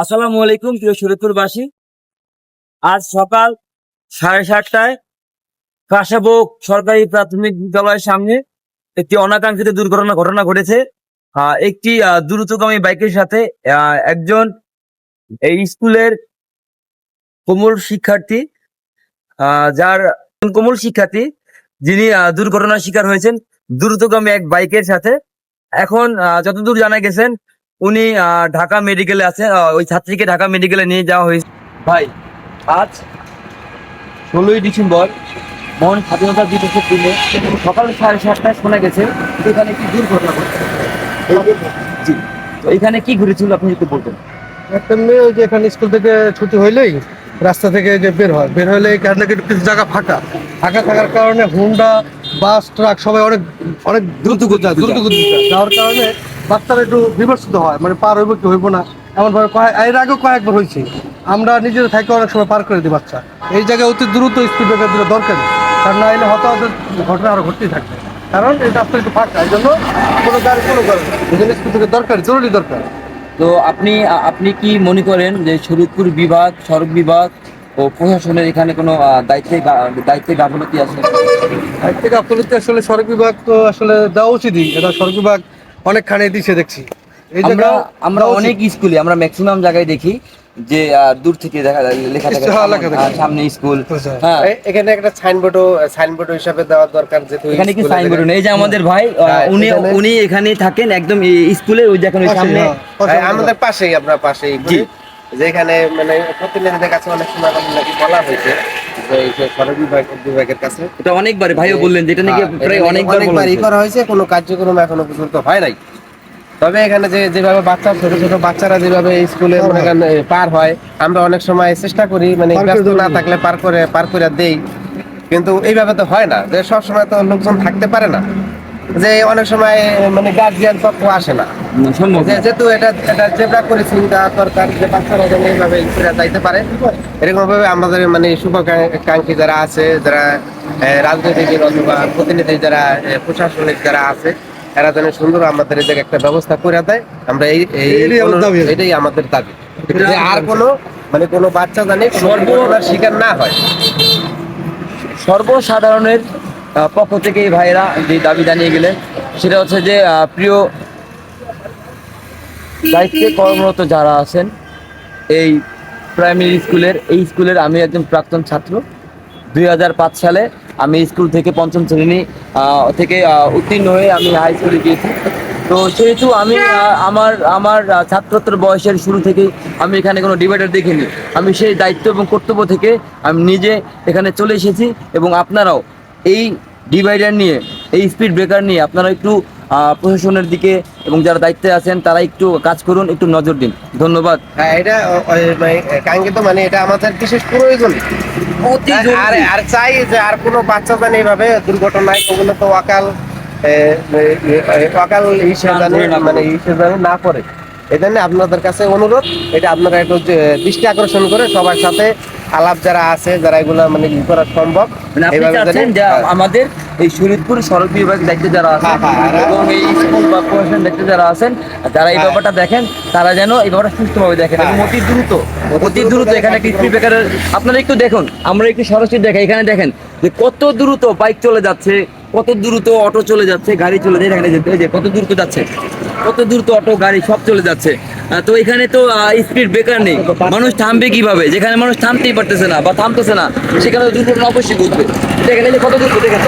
আসসালামু আলাইকুম প্রিয় শরীয়তপুরবাসী। আজ সকাল 7:30টায় কাশাবোক সরকারি প্রাথমিক বিদ্যালয়ের সামনে একটি অনাকাঙ্ক্ষিত দুর্ঘটনা ঘটনা ঘটেছে। একটি দ্রুতগামী বাইকের সাথে একজন এই স্কুলের কোমল শিক্ষার্থী, যার কোমল শিক্ষার্থী যিনি দুর্ঘটনার শিকার হয়েছেন দ্রুতগামী এক বাইকের সাথে। এখন যতদূর জানা গেছেন উনি ঢাকা মেডিকেলে আছেন। ওই ছাত্রীকে ঢাকা মেডিকেলে নিয়ে যাওয়া হয়েছে। ভাই, আজ 16ই ডিসেম্বর মহান স্বাধীনতা দিবসের দিনে সকাল 7:30টায় শোনা গেছে এখানে কি দুর্ঘটনা ঘটেছে। জি, তো এখানে কি ঘটেছিল আপনি একটু বলতেন? একটা মেয়ে ওই যে এখানে স্কুল থেকে ছুটি হইলেই রাস্তা থেকে যে বের হলে এখানে কিন্তু কিছু জায়গা ফাঁকা ফাঁকা থাকার কারণে হুন্ডা, বাস, ট্রাক সবাই অনেক অনেক দ্রুত গতি যাওয়ার কারণে বাচ্চারা একটু বিভ্রান্ত হয়, মানে পার হইব কি হইব না এমন ভাবে এর আগেও কয়েকবার হয়েছে। আমরা নিজেরা থাকি অনেক সময় পার করে দিই বাচ্চা। এই জায়গায় অতি দ্রুত স্পিড ব্রেকার দিলে দরকারি, কারণ না এলে হতাহতের ঘটনা আরো ঘটতেই থাকবে। কারণ এই রাস্তা একটু ফাঁকা, এই জন্য কোনো গাড়ি কোনো করে এই জন্য স্পিড ব্রেকার দরকারি, জরুরি দরকার। তো আপনি আপনি কি মনে করেন যে শরীয়তপুর বিভাগ, সড়ক বিভাগ ও প্রশাসনের এখানে কোনো দায়িত্বে গাফিলতি আছে? দায়িত্বে গাফিলতি আসলে সড়ক বিভাগ তো আসলে দেওয়া উচিতই, এটা সড়ক বিভাগ অনেকখানি দিছে দেখছি। এই আমরা জায়গা আমরা অনেক স্কুলে আমরা ম্যাক্সিমাম জায়গায় দেখি যে দূর থেকে দেখা যায় লেখা থাকে সামনে স্কুল। হ্যাঁ, এখানে একটা সাইনবোর্ড হিসাবে দেওয়া দরকার, যেহেতু এখানে কি সাইনবোর্ড নেই? এই যে আমাদের ভাই, উনি উনি এখানেই থাকেন একদম স্কুলে, ওই দেখেন ওই সামনে আমাদের পাশেই, আপনার পাশেই, যেখানে মানে প্রতিনিধিদের কাছে অনেক সময় নাকি বলা হয়েছে যে এই যে সড়ক বিভাগের কাছে এটা অনেকবার ভাইও বললেন যেটা নাকি প্রায় অনেকবার করা হয়েছে, কোনো কার্যক্রম এখনো পর্যন্ত হয় নাই। তবে এখানে যেভাবে ছোট ছোট বাচ্চারা যেভাবে স্কুলে পার হয়, আমরা অনেক সময় চেষ্টা করি মানে ব্যস্ত না থাকলে পার করে দেই, কিন্তু এইভাবে তো হয় না, যে সব সময় তো লোকজন থাকতে পারে না, যে অনেক সময় মানে গার্জিয়ান পক্ষ আসে না। যেহেতু এটা জেব্রা করে চিন্তা দরকার যে বাচ্চারা যেন এইভাবে ঘুরে যাইতে পারে, এরকম ভাবে আমাদের মানে শুভাকাঙ্ক্ষী যারা আছে, যারা রাজনীতিবিদ অথবা প্রতিনিধি, যারা প্রশাসনিক যারা আছে, এরা যেন সুন্দর আমাদের এই জায়গায় একটা ব্যবস্থা করে দেয়। আমরা এটাই আমাদের দাবি, যে আর কোনো বাচ্চা জানি দুর্ঘটনার শিকার না হয়। সর্বসাধারণের পক্ষ থেকে এই ভাইয়েরা যে দাবি জানিয়ে গেলেন সেটা হচ্ছে যে প্রিয় দায়িত্বে কর্মরত যারা আছেন এই প্রাইমারি স্কুলের আমি একজন প্রাক্তন ছাত্র। 2005 সালে আমি স্কুল থেকে পঞ্চম শ্রেণী থেকে উত্তীর্ণ হয়ে আমি হাই স্কুলে গিয়েছি। তো সেহেতু আমি আমার ছাত্রত্বের বয়সের শুরু থেকেই আমি এখানে কোনো ডিভাইডার দেখিনি। আমি সেই দায়িত্ব এবং কর্তব্য থেকে আমি নিজে এখানে চলে এসেছি। এবং আপনারাও এই ডিভাইডার নিয়ে, এই স্পিড ব্রেকার নিয়ে আপনারা একটু প্রশাসনের দিকে এবং যারা দায়িত্বে আছেন তারা একটু কাজ করুন, একটু নজর দিন। ধন্যবাদ। হ্যাঁ, এটা কাঙ্ক্ষিত, মানে এটা আমাদের বিশেষ প্রয়োজন। আর চাই যে আর কোনো বাচ্চা জানে এইভাবে দুর্ঘটনায় ওগুলো তো অকাল হিসেবে না পড়ে। এই জন্য আপনাদের কাছে অনুরোধ, এটা আপনারা একটু দৃষ্টি আকর্ষণ করে সবার সাথে আলাপ যারা আছে, যারা এগুলো মানে ই করা সম্ভব, আমাদের এই শরীয়তপুর সড়ক বিভাগের দায়িত্বে যারা আছেন এবং এই স্কুল বা প্রশাসনের দায়িত্বে যারা আছেন, যারা এই ব্যাপারটা দেখেন, তারা যেন এই ব্যাপারটা সুস্থভাবে দেখেন এবং অতি দ্রুত এখানে স্পিড ব্রেকারের আপনারা একটু দেখুন, আমরা একটু সরাসরি দেখাই। এখানে দেখেন যে কত দ্রুত বাইক চলে যাচ্ছে, কত দ্রুত অটো চলে যাচ্ছে, গাড়ি চলে যাচ্ছে। এখানে যে কত দ্রুত যাচ্ছে, কত দ্রুত অটো গাড়ি সব চলে যাচ্ছে। তো এখানে তো স্পিড ব্রেকার নেই, মানুষ থামবে কিভাবে? যেখানে মানুষ থামতেই পারতেছে না বা থামতেছে না, সেখানে দুর্ঘটনা অবশ্যই ঘটবে। দেখেন এই যে কত দ্রুত, দেখেন